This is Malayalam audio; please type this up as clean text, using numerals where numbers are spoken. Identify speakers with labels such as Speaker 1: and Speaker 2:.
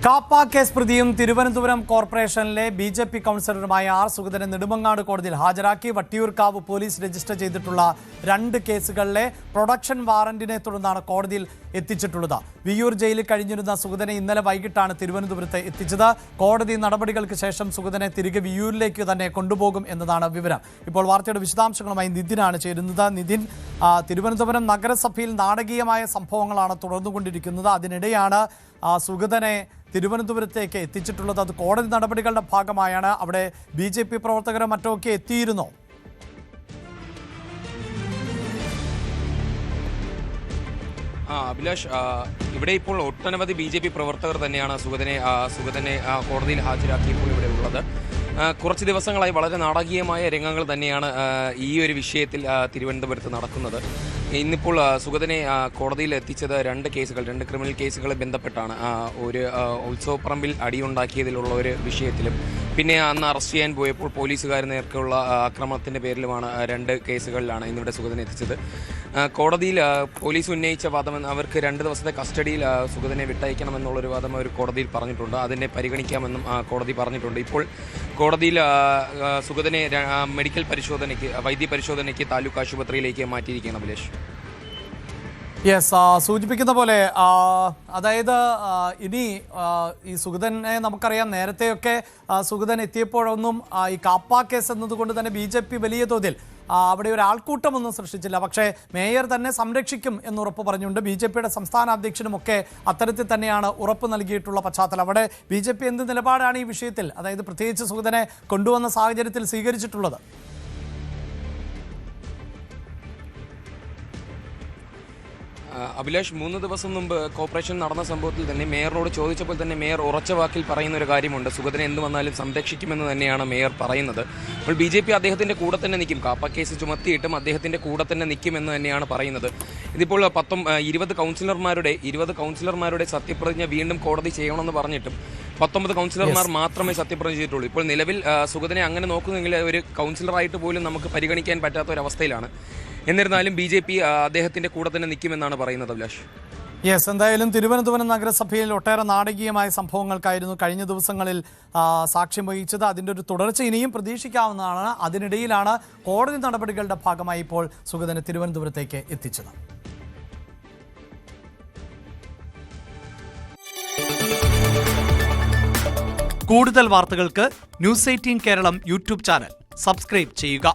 Speaker 1: കാപ്പ കേസ് പ്രതിയും തിരുവനന്തപുരം കോർപ്പറേഷനിലെ ബി.ജെ.പി. കൗൺസിലറുമായ ആർ. സുഗതനെ നെടുമങ്ങാട് കോടതിയിൽ ഹാജരാക്കി. വട്ടിയൂർക്കാവ് പോലീസ് രജിസ്റ്റർ ചെയ്തിട്ടുള്ള 2 കേസുകളിലെ പ്രൊഡക്ഷൻ വാറന്റിനെ തുടർന്നാണ് കോടതിയിൽ എത്തിച്ചിട്ടുള്ളത്. വിയ്യൂർ ജയിലിൽ കഴിഞ്ഞിരുന്ന സുഗതനെ ഇന്നലെ വൈകിട്ടാണ് തിരുവനന്തപുരത്ത് എത്തിച്ചത്. കോടതി നടപടികൾക്ക് ശേഷം സുഗതനെ തിരികെ വിയ്യൂരിലേക്ക് തന്നെ കൊണ്ടുപോകും എന്നതാണ് വിവരം. ഇപ്പോൾ വാർത്തയുടെ വിശദാംശങ്ങളുമായി നിതിനാണ് ചേരുന്നത്. നിതിൻ, തിരുവനന്തപുരം നഗരസഭയിൽ നാടകീയമായ സംഭവങ്ങളാണ് തുടർന്നുകൊണ്ടിരിക്കുന്നത്. അതിനിടെയാണ് സുഗതനെ തിരുവനന്തപുരത്തേക്ക് എത്തിച്ചിട്ടുള്ളത്. അത് കോടതി നടപടികളുടെ ഭാഗമായാണ്. അവിടെ ബി.ജെ.പി. പ്രവർത്തകരോ മറ്റോ ഒക്കെ എത്തിയിരുന്നോ?
Speaker 2: അഭിലാഷ്, ഇവിടെ ഇപ്പോൾ ഒട്ടനവധി ബി.ജെ.പി. പ്രവർത്തകർ തന്നെയാണ് സുഗതനെ കോടതിയിൽ ഹാജരാക്കിയപ്പോൾ ഇവിടെ ഉള്ളത്. കുറച്ച് ദിവസങ്ങളായി വളരെ നാടകീയമായ രംഗങ്ങൾ തന്നെയാണ് ഈ ഒരു വിഷയത്തിൽ തിരുവനന്തപുരത്ത് നടക്കുന്നത്. ഇന്നിപ്പോൾ സുഗതനെ കോടതിയിൽ എത്തിച്ചത് 2 ക്രിമിനൽ കേസുകളെ ബന്ധപ്പെട്ടാണ്. ഒരു ഉത്സവപ്പറമ്പിൽ അടിയുണ്ടാക്കിയതിലുള്ള ഒരു വിഷയത്തിലും പിന്നെ അന്ന് അറസ്റ്റ് ചെയ്യാൻ പോയപ്പോൾ പോലീസുകാർ നേർക്കുള്ള ആക്രമണത്തിൻ്റെ പേരിലുമാണ് 2 കേസുകളിലാണ് ഇന്നിവിടെ സുഗതനെ എത്തിച്ചത്. കോടതിയിൽ പോലീസ് ഉന്നയിച്ച വാദം അവർക്ക് 2 ദിവസത്തെ കസ്റ്റഡിയിൽ സുഗതനെ വിട്ടയക്കണമെന്നുള്ളൊരു വാദം അവർ കോടതിയിൽ പറഞ്ഞിട്ടുണ്ട്. അതിനെ പരിഗണിക്കാമെന്നും കോടതി പറഞ്ഞിട്ടുണ്ട്. ഇപ്പോൾ കോടതിയിൽ സുഗതനെ മെഡിക്കൽ പരിശോധനയ്ക്ക്, വൈദ്യപരിശോധനയ്ക്ക് താലൂക്ക് ആശുപത്രിയിലേക്ക് മാറ്റിയിരിക്കുകയാണ്. അഭിലാഷ്,
Speaker 1: യെസ്, സൂചിപ്പിക്കുന്ന പോലെ അതായത് ഇനി ഈ സുഗതനെ നമുക്കറിയാം, നേരത്തെയൊക്കെ സുഗതൻ എത്തിയപ്പോഴൊന്നും ഈ കാപ്പ കേസ് എന്നതുകൊണ്ട് തന്നെ ബി.ജെ.പി. വലിയ തോതിൽ അവിടെ ഒരു ആൾക്കൂട്ടമൊന്നും സൃഷ്ടിച്ചില്ല. പക്ഷേ മേയർ തന്നെ സംരക്ഷിക്കും എന്നുറപ്പ് പറഞ്ഞുകൊണ്ട് ബി.ജെ.പിയുടെ സംസ്ഥാന അധ്യക്ഷനുമൊക്കെ അത്തരത്തിൽ തന്നെയാണ് ഉറപ്പ് നൽകിയിട്ടുള്ള പശ്ചാത്തലം. അവിടെ ബി.ജെ.പി. എന്ത് നിലപാടാണ് ഈ വിഷയത്തിൽ, അതായത് പ്രത്യേകിച്ച് സുഗതനെ കൊണ്ടുവന്ന സാഹചര്യത്തിൽ സ്വീകരിച്ചിട്ടുള്ളത്?
Speaker 2: അഭിലാഷ്, 3 ദിവസം മുമ്പ് കോർപ്പറേഷൻ നടന്ന സംഭവത്തിൽ തന്നെ മേയറിനോട് ചോദിച്ചപ്പോൾ തന്നെ മേയർ ഉറച്ച വാക്കിൽ പറയുന്ന ഒരു കാര്യമുണ്ട്. സുഗതനെ എന്ത് വന്നാലും സംരക്ഷിക്കുമെന്ന് തന്നെയാണ് മേയർ പറയുന്നത്. അപ്പോൾ ബി.ജെ.പി. അദ്ദേഹത്തിൻ്റെ കൂടെ തന്നെ നിൽക്കും, കാപ്പ കേസ് ചുമത്തിയിട്ടും അദ്ദേഹത്തിൻ്റെ കൂടെ തന്നെ നിൽക്കുമെന്ന് തന്നെയാണ് പറയുന്നത്. ഇതിപ്പോൾ 20 കൗൺസിലർമാരുടെ സത്യപ്രതിജ്ഞ വീണ്ടും കോടതി ചെയ്യണമെന്ന് പറഞ്ഞിട്ടും 19 കൗൺസിലർമാർ മാത്രമേ സത്യപ്രതിജ്ഞ ചെയ്തിട്ടുള്ളൂ. ഇപ്പോൾ നിലവിൽ സുഗതനെ അങ്ങനെ നോക്കുന്നെങ്കിൽ ഒരു കൗൺസിലറായിട്ട് പോലും നമുക്ക് പരിഗണിക്കാൻ പറ്റാത്ത ഒരവസ്ഥയിലാണ്. എന്നിരുന്നാലും ബി.ജെ.പി. അദ്ദേഹത്തിൻ്റെ കൂടെ തന്നെ നിൽക്കുമെന്നാണ് പറയുന്നത്. അഭിലാഷ്,
Speaker 1: യെസ്, എന്തായാലും തിരുവനന്തപുരം നഗരസഭയിൽ ഒട്ടേറെ നാടകീയമായ സംഭവങ്ങൾക്കായിരുന്നു കഴിഞ്ഞ ദിവസങ്ങളിൽ സാക്ഷ്യം വഹിച്ചത്. അതിൻ്റെ ഒരു തുടർച്ച ഇനിയും പ്രതീക്ഷിക്കാവുന്നതാണ്. അതിനിടയിലാണ് കോടതി നടപടികളുടെ ഭാഗമായി ഇപ്പോൾ സുഗതനെ തിരുവനന്തപുരത്തേക്ക് എത്തിച്ചത്. കൂടുതൽ വാർത്തകൾക്ക് News 18 Keralam YouTube channel subscribe ചെയ്യുക.